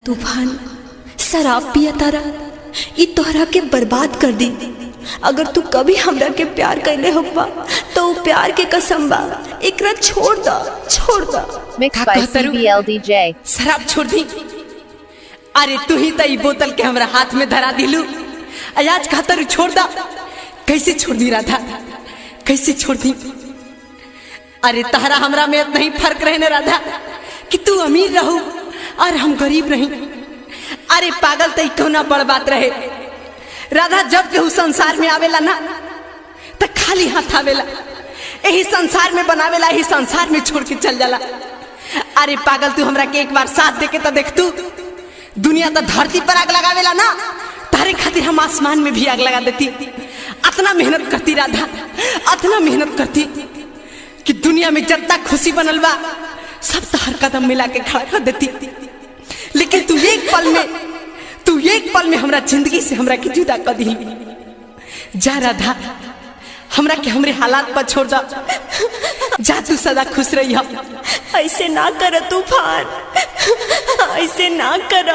तूफान शराब पिया तारा ई तोहरा के बर्बाद कर दी। अगर तू कभी हमरा के प्यार कैले होबा तो वो प्यार के कसम बा एकरा छोड़ दा Mixed by CBLDJ। शराब छोड़ दी। अरे तू ही तो ई बोतल के हमरा हाथ में धरा दिलू। आज खातर छोड़ दा। कैसे छोड़ दी राधा, कैसे छोड़ दी। अरे तहरा हमरा में इतना ही फर्क रहे न राधा कि तू अमीर रहू और हम गरीब रही। अरे पागल तई कौना बड़ बात रहे राधा। जब केहू संसार में आवेला ना तो खाली हाथ आवेला, यही संसार में बनावेला, यही संसार में छोड़ के चल जाला। अरे पागल तू हमरा के एक बार साथ दे के तो देख, तू दुनिया तो धरती पर आग लगावेला ना, तारे खातिर हम आसमान में भी आग लगा देती। इतना मेहनत करती राधा, इतना मेहनत करती कि दुनिया में जितना खुशी बनल बा सब तो हर कदम मिला के खड़ा कर देती। लेकिन तू एक पल में हमरा जिंदगी से हमरा के जुदा कर दी। जा राधा, हमरा के हमरे हालात पर छोड़ दा। जा तू सदा खुश रही। ऐसे ना कर तूफान, ऐसे ना कर।